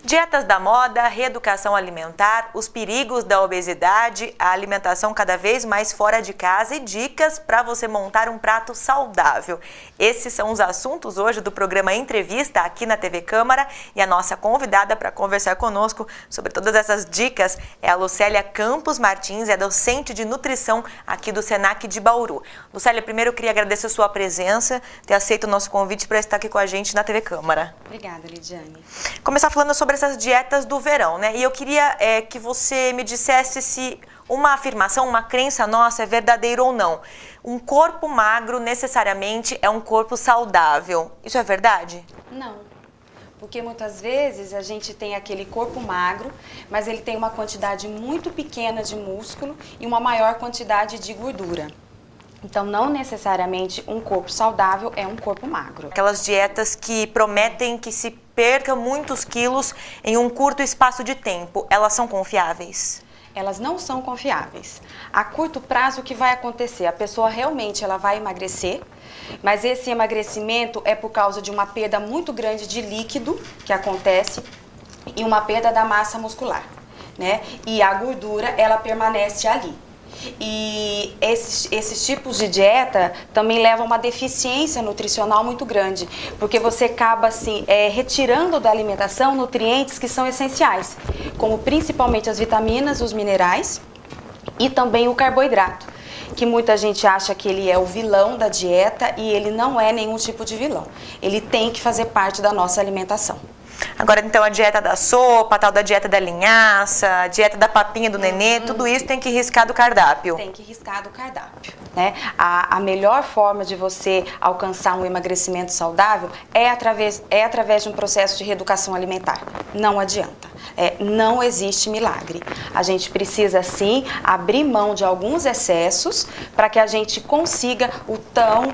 Dietas da moda, reeducação alimentar, os perigos da obesidade, a alimentação cada vez mais fora de casa e dicas para você montar um prato saudável. Esses são os assuntos hoje do programa Entrevista aqui na TV Câmara e a nossa convidada para conversar conosco sobre todas essas dicas é a Lucélia Campos Martins, é docente de nutrição aqui do Senac de Bauru. Lucélia, primeiro eu queria agradecer a sua presença, ter aceito o nosso convite para estar aqui com a gente na TV Câmara. Obrigada, Lidiane. Começar falando sobre essas dietas do verão, né? E eu queria que você me dissesse se uma afirmação, uma crença nossa é verdadeira ou não. Um corpo magro necessariamente é um corpo saudável. Isso é verdade? Não, porque muitas vezes a gente tem aquele corpo magro, mas ele tem uma quantidade muito pequena de músculo e uma maior quantidade de gordura. Então, não necessariamente um corpo saudável é um corpo magro. Aquelas dietas que prometem que se perca muitos quilos em um curto espaço de tempo, elas são confiáveis? Elas não são confiáveis. A curto prazo, o que vai acontecer? A pessoa realmente ela vai emagrecer, mas esse emagrecimento é por causa de uma perda muito grande de líquido que acontece e uma perda da massa muscular, né? E a gordura, ela permanece ali. E esses tipos de dieta também levam a uma deficiência nutricional muito grande, porque você acaba assim, retirando da alimentação nutrientes que são essenciais, como principalmente as vitaminas, os minerais e também o carboidrato, que muita gente acha que ele é o vilão da dieta e ele não é nenhum tipo de vilão. Ele tem que fazer parte da nossa alimentação. Agora, então, a dieta da sopa, a tal da dieta da linhaça, a dieta da papinha do nenê, tudo isso tem que riscar do cardápio. Tem que riscar do cardápio, né? A melhor forma de você alcançar um emagrecimento saudável é através de um processo de reeducação alimentar. Não adianta. Não existe milagre. A gente precisa, sim, abrir mão de alguns excessos para que a gente consiga o tão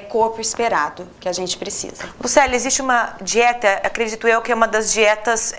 corpo esperado que a gente precisa. Lucélia, existe uma dieta, acredito eu, que é uma das dietas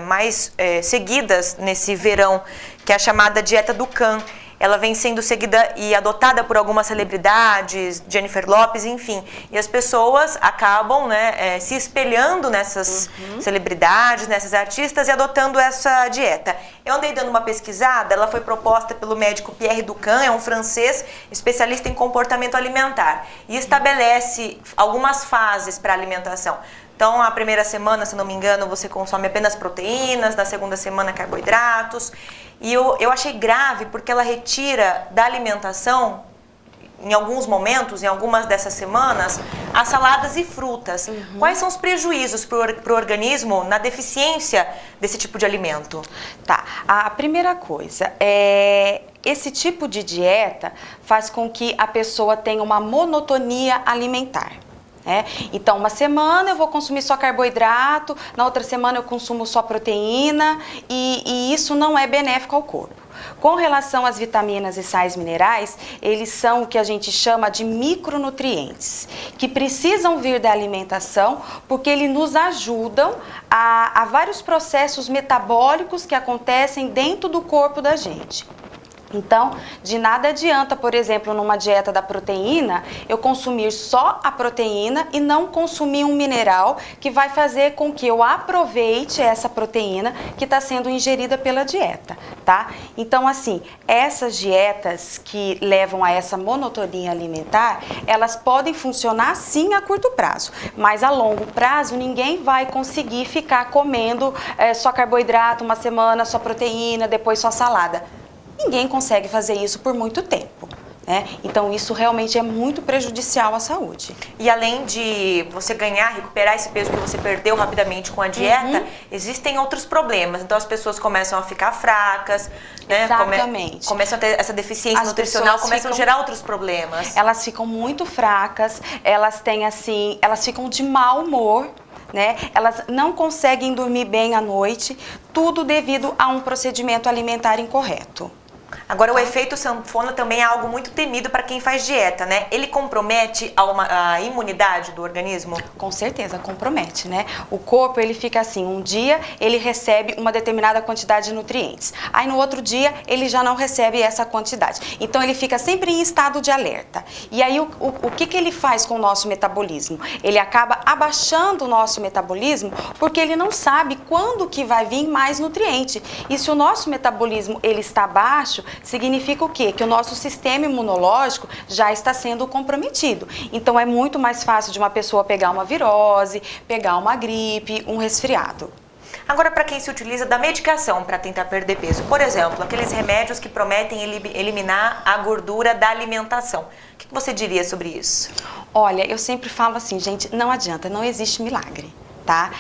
mais seguidas nesse verão, que é a chamada dieta do Can. Ela vem sendo seguida e adotada por algumas celebridades, Jennifer Lopez, enfim. E as pessoas acabam, né, se espelhando nessas celebridades, nessas artistas e adotando essa dieta. Eu andei dando uma pesquisada, ela foi proposta pelo médico Pierre Ducan, é um francês especialista em comportamento alimentar. E estabelece algumas fases para a alimentação. Então, a primeira semana, se não me engano, você consome apenas proteínas, na segunda semana carboidratos. E eu achei grave porque ela retira da alimentação, em alguns momentos, em algumas dessas semanas, as saladas e frutas. Quais são os prejuízos para o organismo na deficiência desse tipo de alimento? Tá, a primeira coisa esse tipo de dieta faz com que a pessoa tenha uma monotonia alimentar. Então, uma semana eu vou consumir só carboidrato, na outra semana eu consumo só proteína e isso não é benéfico ao corpo. Com relação às vitaminas e sais minerais, eles são o que a gente chama de micronutrientes, que precisam vir da alimentação porque eles nos ajudam a vários processos metabólicos que acontecem dentro do corpo da gente. Então, de nada adianta, por exemplo, numa dieta da proteína, eu consumir só a proteína e não consumir um mineral que vai fazer com que eu aproveite essa proteína que está sendo ingerida pela dieta, tá? Então, assim, essas dietas que levam a essa monotonia alimentar, elas podem funcionar sim a curto prazo, mas a longo prazo ninguém vai conseguir ficar comendo só carboidrato uma semana, só proteína, depois só salada. Ninguém consegue fazer isso por muito tempo, né? Então, isso realmente é muito prejudicial à saúde. E além de você ganhar, recuperar esse peso que você perdeu rapidamente com a dieta, existem outros problemas. Então, as pessoas começam a ficar fracas, né? Exatamente. Começam a ter essa deficiência nutricional, começam a gerar outros problemas. Elas ficam muito fracas, elas ficam de mau humor, né? Elas não conseguem dormir bem à noite, tudo devido a um procedimento alimentar incorreto. Agora, o efeito sanfona também é algo muito temido para quem faz dieta, né? Ele compromete a imunidade do organismo? Com certeza, compromete, né? O corpo, ele fica assim, um dia ele recebe uma determinada quantidade de nutrientes, aí no outro dia ele já não recebe essa quantidade. Então, ele fica sempre em estado de alerta. E aí, o que ele faz com o nosso metabolismo? Ele acaba abaixando o nosso metabolismo porque ele não sabe quando que vai vir mais nutriente. E se o nosso metabolismo, ele está baixo, significa o quê? Que o nosso sistema imunológico já está sendo comprometido. Então, é muito mais fácil de uma pessoa pegar uma virose, pegar uma gripe, um resfriado. Agora, para quem se utiliza da medicação para tentar perder peso, por exemplo, aqueles remédios que prometem eliminar a gordura da alimentação, o que você diria sobre isso? Olha, eu sempre falo assim, gente, não adianta, não existe milagre. Tá?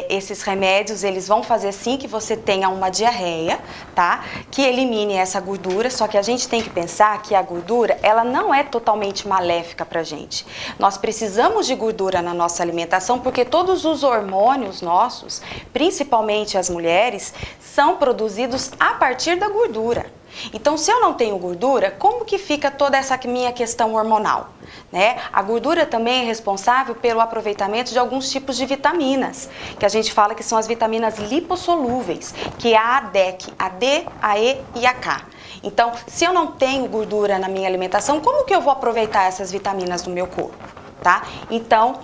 Esses remédios, eles vão fazer sim que você tenha uma diarreia, tá? Que elimine essa gordura, só que a gente tem que pensar que a gordura, ela não é totalmente maléfica pra gente. Nós precisamos de gordura na nossa alimentação porque todos os hormônios nossos, principalmente as mulheres, são produzidos a partir da gordura. Então, se eu não tenho gordura, como que fica toda essa minha questão hormonal? Né? A gordura também é responsável pelo aproveitamento de alguns tipos de vitaminas, que a gente fala que são as vitaminas lipossolúveis, que é a ADEC, a D, a E e a K. Então, se eu não tenho gordura na minha alimentação, como que eu vou aproveitar essas vitaminas no meu corpo? Tá? Então,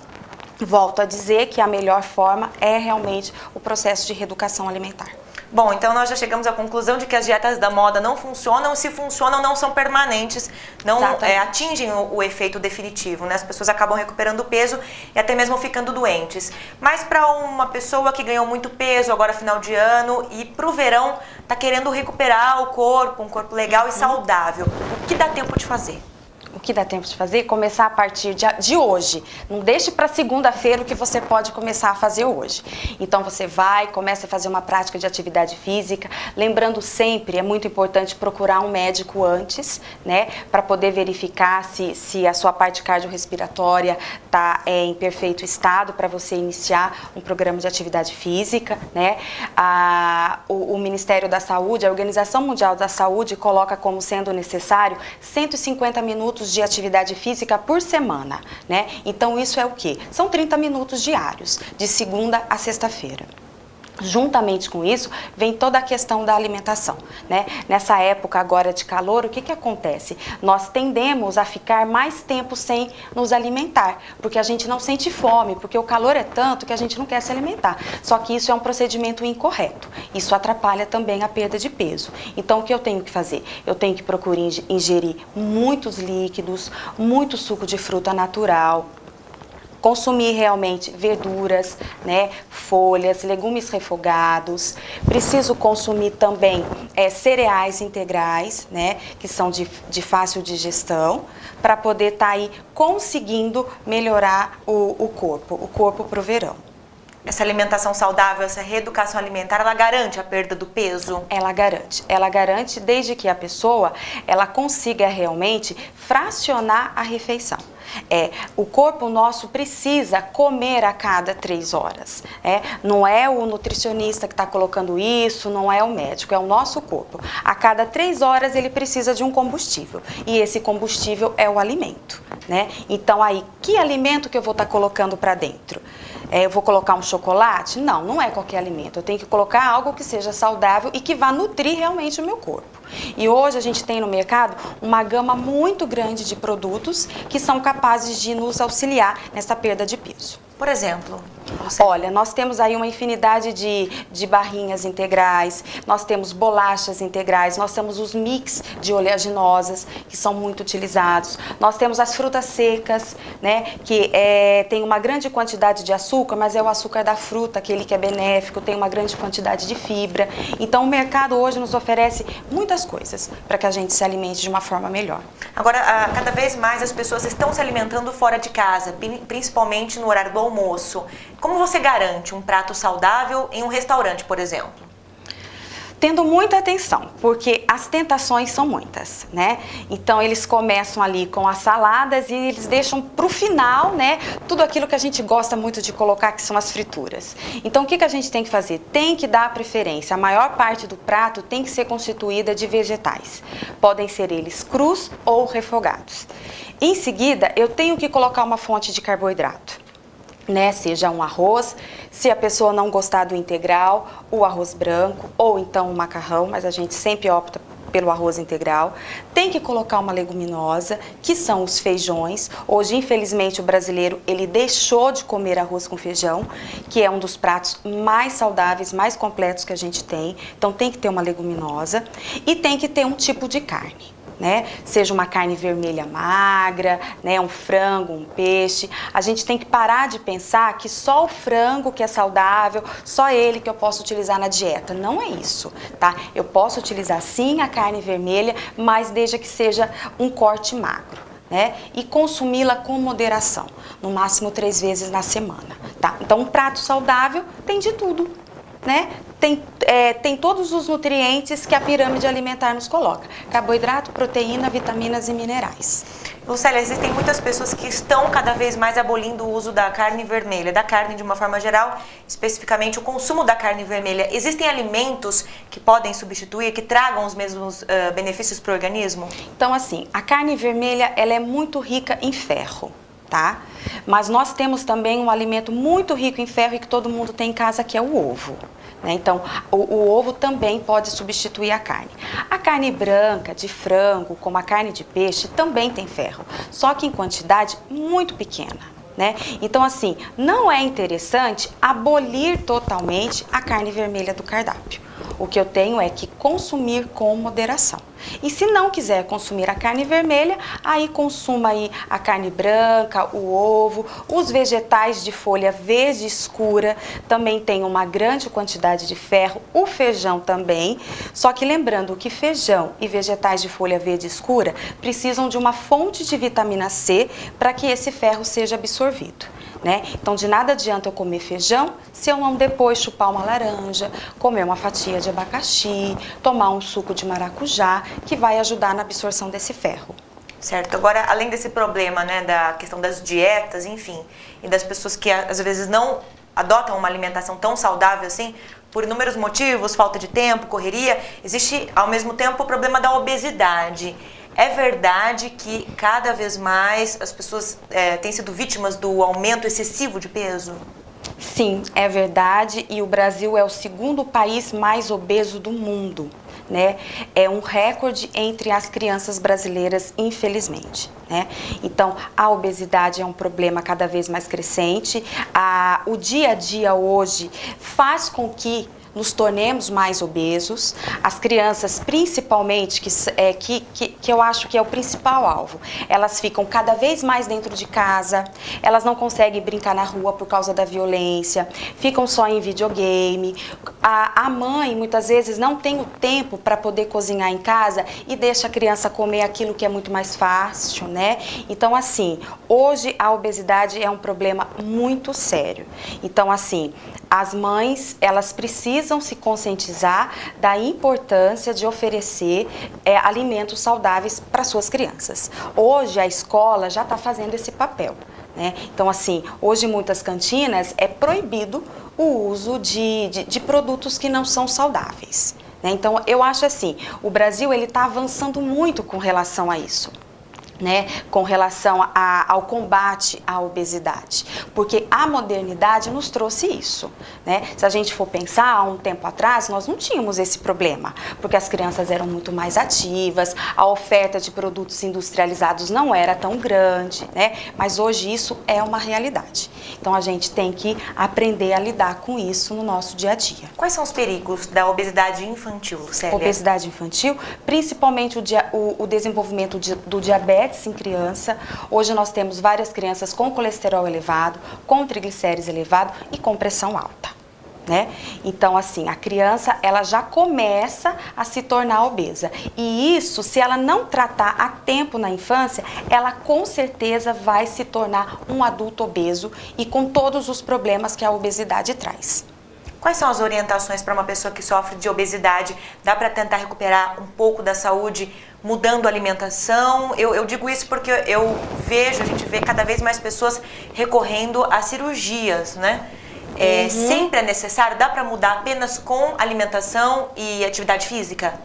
volto a dizer que a melhor forma é realmente o processo de reeducação alimentar. Bom, então nós já chegamos à conclusão de que as dietas da moda não funcionam, se funcionam não são permanentes, não atingem o efeito definitivo, né? As pessoas acabam recuperando peso e até mesmo ficando doentes. Mas para uma pessoa que ganhou muito peso agora final de ano e para o verão está querendo recuperar o corpo, um corpo legal e saudável, o que dá tempo de fazer? O que dá tempo de fazer? Começar a partir de hoje. Não deixe para segunda-feira o que você pode começar a fazer hoje. Então você começa a fazer uma prática de atividade física. Lembrando sempre, é muito importante procurar um médico antes, né? Para poder verificar se a sua parte cardiorrespiratória está em perfeito estado para você iniciar um programa de atividade física, né? O Ministério da Saúde, a Organização Mundial da Saúde, coloca como sendo necessário 150 minutos de atividade física por semana, né? Então isso é o quê? São 30 minutos diários, de segunda a sexta-feira. Juntamente com isso, vem toda a questão da alimentação, né? Nessa época agora de calor, o que acontece? Nós tendemos a ficar mais tempo sem nos alimentar, porque a gente não sente fome, porque o calor é tanto que a gente não quer se alimentar. Só que isso é um procedimento incorreto. Isso atrapalha também a perda de peso. Então, o que eu tenho que fazer? Eu tenho que procurar ingerir muitos líquidos, muito suco de fruta natural, consumir realmente verduras, né, folhas, legumes refogados. Preciso consumir também cereais integrais, né, que são de fácil digestão, para poder estar aí conseguindo melhorar o corpo pro verão. Essa alimentação saudável, essa reeducação alimentar, ela garante a perda do peso? Ela garante desde que a pessoa ela consiga realmente fracionar a refeição. O corpo nosso precisa comer a cada 3 horas. Não é o nutricionista que está colocando isso, não é o médico, é o nosso corpo. A cada 3 horas ele precisa de um combustível e esse combustível é o alimento, né? Então aí, que alimento que eu vou estar colocando para dentro? Eu vou colocar um chocolate? Não, não é qualquer alimento. Eu tenho que colocar algo que seja saudável e que vá nutrir realmente o meu corpo. E hoje a gente tem no mercado uma gama muito grande de produtos que são capazes de nos auxiliar nessa perda de peso. Por exemplo? Olha, nós temos aí uma infinidade de barrinhas integrais, nós temos bolachas integrais, nós temos os mix de oleaginosas, que são muito utilizados, nós temos as frutas secas, né, que tem uma grande quantidade de açúcar, mas é o açúcar da fruta, aquele que é benéfico, tem uma grande quantidade de fibra. Então o mercado hoje nos oferece muitas coisas para que a gente se alimente de uma forma melhor. Agora, cada vez mais as pessoas estão se alimentando fora de casa, principalmente no horário do almoço. Como você garante um prato saudável em um restaurante, por exemplo? Tendo muita atenção, porque as tentações são muitas, né? Então eles começam ali com as saladas e eles deixam para o final, né, tudo aquilo que a gente gosta muito de colocar, que são as frituras. Então o que a gente tem que fazer? Tem que dar preferência. A maior parte do prato tem que ser constituída de vegetais. Podem ser eles crus ou refogados. Em seguida, eu tenho que colocar uma fonte de carboidrato, né? Seja um arroz, se a pessoa não gostar do integral, o arroz branco ou então o macarrão, mas a gente sempre opta pelo arroz integral. Tem que colocar uma leguminosa, que são os feijões. Hoje, infelizmente, o brasileiro, ele deixou de comer arroz com feijão, que é um dos pratos mais saudáveis, mais completos que a gente tem. Então, tem que ter uma leguminosa e tem que ter um tipo de carne, né? Seja uma carne vermelha magra, né? Um frango, um peixe. A gente tem que parar de pensar que só o frango que é saudável, só ele que eu posso utilizar na dieta. Não é isso, tá? Eu posso utilizar sim a carne vermelha, mas desde que seja um corte magro, né? E consumi-la com moderação, no máximo 3 vezes na semana, tá? Então, um prato saudável tem de tudo, né? Tem todos os nutrientes que a pirâmide alimentar nos coloca: carboidrato, proteína, vitaminas e minerais. Lucélia, existem muitas pessoas que estão cada vez mais abolindo o uso da carne vermelha, da carne de uma forma geral, especificamente o consumo da carne vermelha. Existem alimentos que podem substituir, que tragam os mesmos benefícios para o organismo? Então, assim, a carne vermelha, ela é muito rica em ferro, tá? Mas nós temos também um alimento muito rico em ferro e que todo mundo tem em casa, que é o ovo, né? Então, o ovo também pode substituir a carne. A carne branca, de frango, como a carne de peixe, também tem ferro, só que em quantidade muito pequena, né? Então, assim, não é interessante abolir totalmente a carne vermelha do cardápio. O que eu tenho é que consumir com moderação. E se não quiser consumir a carne vermelha, aí consuma aí a carne branca, o ovo, os vegetais de folha verde escura, também tem uma grande quantidade de ferro, o feijão também. Só que lembrando que feijão e vegetais de folha verde escura precisam de uma fonte de vitamina C para que esse ferro seja absorvido, né? Então, de nada adianta eu comer feijão se eu não depois chupar uma laranja, comer uma fatia de abacaxi, tomar um suco de maracujá, que vai ajudar na absorção desse ferro. Certo. Agora, além desse problema, né, da questão das dietas, enfim, e das pessoas que às vezes não adotam uma alimentação tão saudável assim, por inúmeros motivos, falta de tempo, correria, existe ao mesmo tempo o problema da obesidade. É verdade que cada vez mais as pessoas têm sido vítimas do aumento excessivo de peso? Sim, é verdade, e o Brasil é o segundo país mais obeso do mundo, né? É um recorde entre as crianças brasileiras, infelizmente, né? Então, a obesidade é um problema cada vez mais crescente. O dia a dia hoje faz com que nos tornemos mais obesos. As crianças, principalmente, que eu acho que é o principal alvo, elas ficam cada vez mais dentro de casa, elas não conseguem brincar na rua por causa da violência, ficam só em videogame. A mãe, muitas vezes, não tem o tempo para poder cozinhar em casa e deixa a criança comer aquilo que é muito mais fácil, né? Então, assim, hoje a obesidade é um problema muito sério. Então, assim, as mães, elas precisam se conscientizar da importância de oferecer alimentos saudáveis para suas crianças. Hoje a escola já está fazendo esse papel, né? Então, assim, hoje em muitas cantinas é proibido o uso de produtos que não são saudáveis, né? Então, eu acho assim, o Brasil ele está avançando muito com relação a isso, né, com relação ao combate à obesidade, porque a modernidade nos trouxe isso, né? Se a gente for pensar, há um tempo atrás, nós não tínhamos esse problema, porque as crianças eram muito mais ativas, a oferta de produtos industrializados não era tão grande, né? Mas hoje isso é uma realidade. Então, a gente tem que aprender a lidar com isso no nosso dia a dia. Quais são os perigos da obesidade infantil, Lucélia? Obesidade infantil, principalmente o desenvolvimento do diabetes em criança. Hoje nós temos várias crianças com colesterol elevado, com triglicérides elevado e com pressão alta, né? Então, assim, a criança, ela já começa a se tornar obesa. E isso, se ela não tratar a tempo na infância, ela com certeza vai se tornar um adulto obeso e com todos os problemas que a obesidade traz. Quais são as orientações para uma pessoa que sofre de obesidade? Dá para tentar recuperar um pouco da saúde mudando a alimentação? Eu digo isso porque a gente vê cada vez mais pessoas recorrendo a cirurgias, né? Sempre é necessário? Dá para mudar apenas com alimentação e atividade física?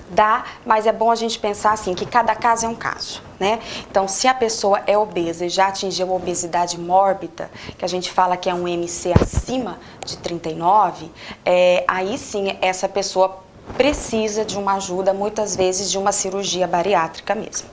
Dá, mas é bom a gente pensar assim, que cada caso é um caso, né? Então, se a pessoa é obesa e já atingiu a obesidade mórbida, que a gente fala que é um IMC acima de 39, aí sim essa pessoa precisa de uma ajuda, muitas vezes de uma cirurgia bariátrica mesmo.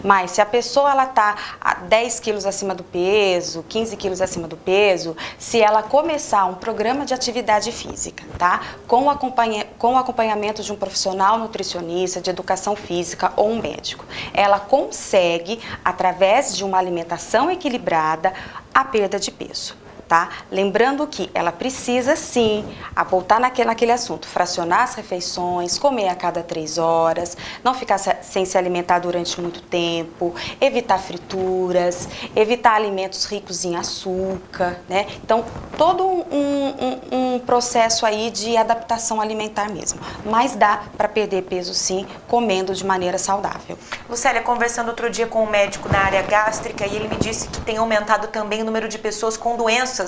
Mas se a pessoa ela tá a 10 quilos acima do peso, 15 quilos acima do peso, se ela começar um programa de atividade física, tá? Com o acompanhamento de um profissional nutricionista, de educação física ou um médico, ela consegue, através de uma alimentação equilibrada, a perda de peso. Tá? Lembrando que ela precisa sim, voltar naquele assunto, fracionar as refeições, comer a cada 3 horas, não ficar sem se alimentar durante muito tempo, evitar frituras, evitar alimentos ricos em açúcar, né? Então, todo um processo aí de adaptação alimentar mesmo. Mas dá para perder peso sim, comendo de maneira saudável. Lucélia, conversando outro dia com um médico na área gástrica e ele me disse que tem aumentado também o número de pessoas com doenças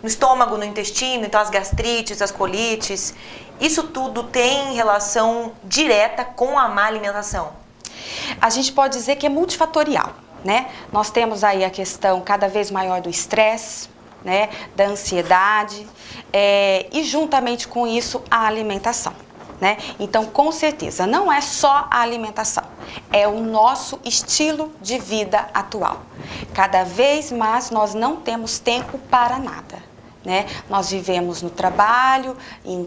no estômago, no intestino, então as gastrites, as colites. Isso tudo tem relação direta com a má alimentação? A gente pode dizer que é multifatorial, né? Nós temos aí a questão cada vez maior do estresse, né? Da ansiedade e juntamente com isso a alimentação. Né? Então, com certeza, não é só a alimentação, é o nosso estilo de vida atual. Cada vez mais nós não temos tempo para nada. Né? Nós vivemos no trabalho,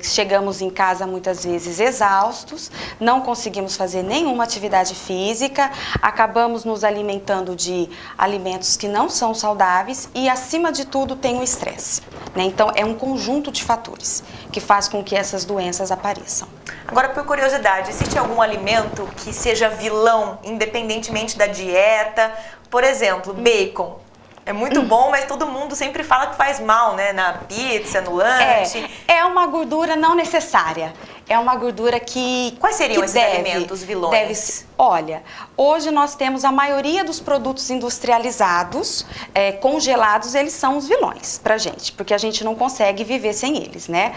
chegamos em casa muitas vezes exaustos, não conseguimos fazer nenhuma atividade física, acabamos nos alimentando de alimentos que não são saudáveis e, acima de tudo, tem o estresse. Né? Então, é um conjunto de fatores que faz com que essas doenças apareçam. Agora, por curiosidade, existe algum alimento que seja vilão, independentemente da dieta? Por exemplo, bacon. É muito bom, mas todo mundo sempre fala que faz mal, né? Na pizza, no lanche. É uma gordura não necessária. É uma gordura que... Quais seriam esses alimentos vilões? Olha, hoje nós temos a maioria dos produtos industrializados, congelados, eles são os vilões pra gente, porque a gente não consegue viver sem eles, né?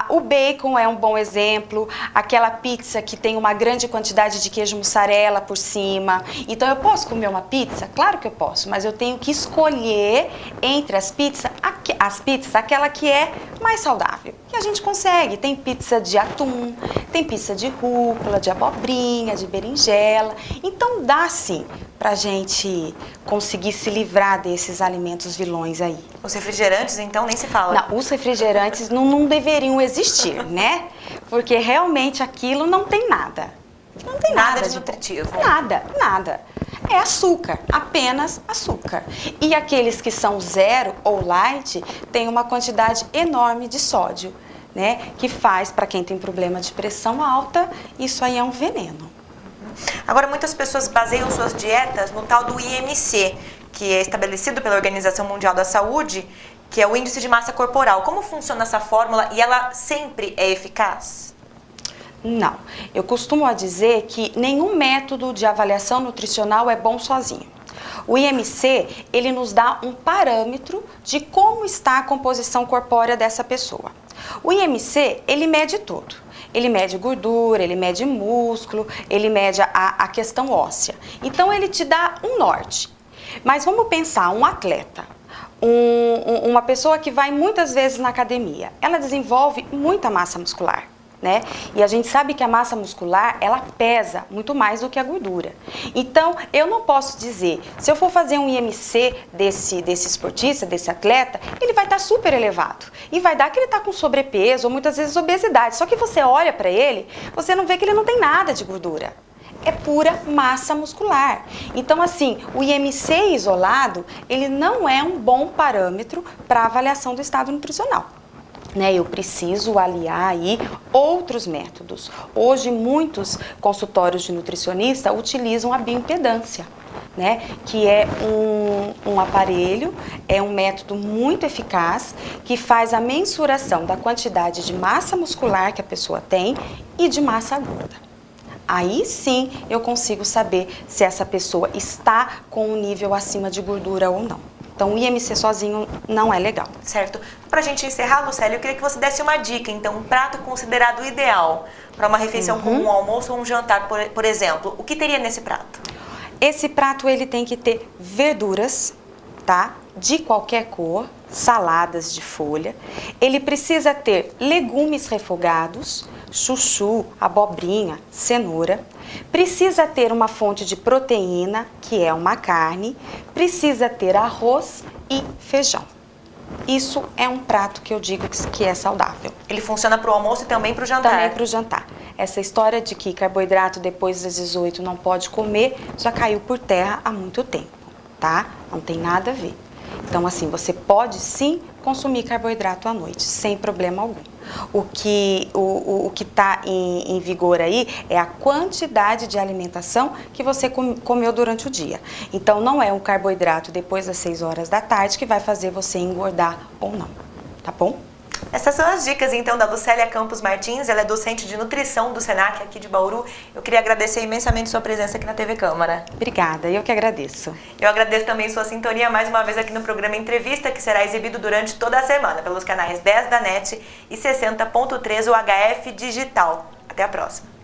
O bacon é um bom exemplo, aquela pizza que tem uma grande quantidade de queijo mussarela por cima. Então, eu posso comer uma pizza? Claro que eu posso, mas eu tenho que escolher entre as pizzas, aquela que é mais saudável. E a gente consegue, tem pizza de atum, tem pizza de rúcula, de abobrinha, de berinjela. Então dá sim pra gente conseguir se livrar desses alimentos vilões aí. Os refrigerantes, então, nem se fala? Não, os refrigerantes não deveriam existir, né? Porque realmente aquilo não tem nada. Não tem nada de nutritivo. Nada. É açúcar, apenas açúcar. E aqueles que são zero ou light têm uma quantidade enorme de sódio, né? Que faz, para quem tem problema de pressão alta, isso aí é um veneno. Agora, muitas pessoas baseiam suas dietas no tal do IMC, que é estabelecido pela Organização Mundial da Saúde, que é o índice de massa corporal. Como funciona essa fórmula e ela sempre é eficaz? Não, eu costumo dizer que nenhum método de avaliação nutricional é bom sozinho. O IMC, ele nos dá um parâmetro de como está a composição corpórea dessa pessoa. O IMC, ele mede tudo. Ele mede gordura, ele mede músculo, ele mede a questão óssea. Então, ele te dá um norte. Mas vamos pensar, um atleta, uma pessoa que vai muitas vezes na academia, ela desenvolve muita massa muscular. Né? E a gente sabe que a massa muscular, ela pesa muito mais do que a gordura. Então, eu não posso dizer, se eu for fazer um IMC desse esportista, desse atleta, ele vai estar super elevado. E vai dar que ele está com sobrepeso ou muitas vezes obesidade. Só que você olha para ele, você não vê que ele não tem nada de gordura. É pura massa muscular. Então, assim, o IMC isolado, ele não é um bom parâmetro para avaliação do estado nutricional. Né, eu preciso aliar aí outros métodos. Hoje, muitos consultórios de nutricionista utilizam a bioimpedância, né, que é um aparelho, é um método muito eficaz que faz a mensuração da quantidade de massa muscular que a pessoa tem e de massa gorda. Aí sim eu consigo saber se essa pessoa está com um nível acima de gordura ou não. Então o IMC sozinho não é legal. Certo. Pra gente encerrar, Lucélia, eu queria que você desse uma dica, então, um prato considerado ideal para uma refeição como um almoço ou um jantar, por exemplo. O que teria nesse prato? Esse prato ele tem que ter verduras, tá? De qualquer cor, saladas de folha. Ele precisa ter legumes refogados, chuchu, abobrinha, cenoura. Precisa ter uma fonte de proteína, que é uma carne. Precisa ter arroz e feijão. Isso é um prato que eu digo que é saudável. Ele funciona para o almoço e também para o jantar? Também para o jantar. Essa história de que carboidrato depois das 18 não pode comer já caiu por terra há muito tempo, tá? Não tem nada a ver. Então, assim, você pode sim consumir carboidrato à noite, sem problema algum. O que está em vigor aí é a quantidade de alimentação que você comeu durante o dia. Então, não é um carboidrato depois das 6 horas da tarde que vai fazer você engordar ou não, tá bom? Essas são as dicas, então, da Lucélia Campos Martins. Ela é docente de nutrição do Senac aqui de Bauru. Eu queria agradecer imensamente sua presença aqui na TV Câmara. Obrigada, eu que agradeço. Eu agradeço também sua sintonia mais uma vez aqui no programa Entrevista, que será exibido durante toda a semana pelos canais 10 da NET e 60.3 UHF Digital. Até a próxima.